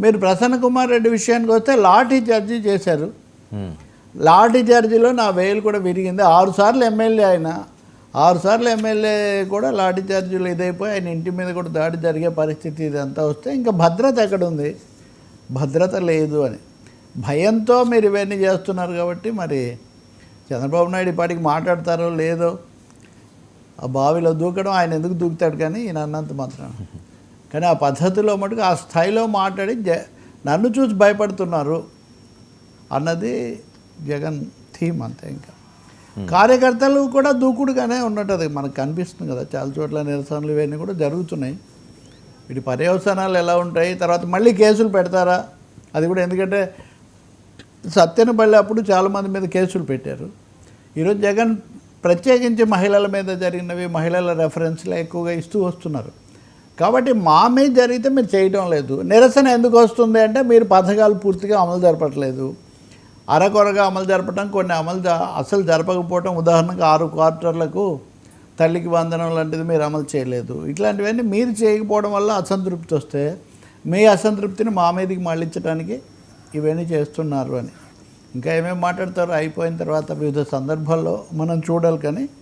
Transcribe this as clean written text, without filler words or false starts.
మీరు ప్రసన్న కుమార్ రెడ్డి విషయానికి వస్తే లాఠీ చార్జీ చేశారు. లాఠీ చార్జీలో నా వేలు కూడా విరిగింది. 6 సార్లు ఎమ్మెల్యే ఆయన, 6 సార్లు ఎమ్మెల్యే కూడా లాఠీ చార్జీలు ఇదైపోయి ఆయన ఇంటి మీద కూడా దాడి జరిగే పరిస్థితి ఇదంతా వస్తే ఇంకా భద్రత ఎక్కడ ఉంది? భద్రత లేదు అని భయంతో మీరు ఇవన్నీ చేస్తున్నారు. కాబట్టి మరి చంద్రబాబు నాయుడు ఇప్పటికి మాట్లాడతారో లేదో, ఆ బావిలో దూకడం ఆయన ఎందుకు దూకుతాడు కానీ ఈయన అన్నంత మాత్రం. కానీ ఆ పద్ధతిలో మటుకు ఆ స్థాయిలో మాట్లాడి నన్ను చూసి భయపడుతున్నారు అన్నది జగన్ థీమ్ అంతే. ఇంకా కార్యకర్తలు కూడా దూకుడుగానే ఉన్నట్టు మనకు కనిపిస్తుంది కదా, చాలా చోట్ల నిరసనలు ఇవన్నీ కూడా జరుగుతున్నాయి. వీటి పర్యవసానాలు ఎలా ఉంటాయి, తర్వాత మళ్ళీ కేసులు పెడతారా అది కూడా. ఎందుకంటే సత్యనపల్లి అప్పుడు చాలామంది మీద కేసులు పెట్టారు. ఈరోజు జగన్ ప్రత్యేకించి మహిళల మీద జరిగినవి, మహిళల రెఫరెన్స్లు ఎక్కువగా ఇస్తూ వస్తున్నారు. కాబట్టి మా మీద జరిగితే మీరు చేయడం లేదు. నిరసన ఎందుకు వస్తుంది అంటే మీరు పథకాలు పూర్తిగా అమలు జరపట్లేదు, అరకొరగా అమలు జరపడం, కొన్ని అసలు జరపకపోవటం. ఉదాహరణకు 6 క్వార్టర్లకు తల్లికి వందనం లాంటిది మీరు అమలు చేయలేదు. ఇట్లాంటివన్నీ మీరు చేయకపోవడం వల్ల అసంతృప్తి వస్తే మీ అసంతృప్తిని మా మీదకి మళ్ళించడానికి ఇవన్నీ చేస్తున్నారు అని. ఇంకా ఏమేమి మాట్లాడతారో అయిపోయిన తర్వాత వివిధ సందర్భాల్లో మనం చూడాలి. కానీ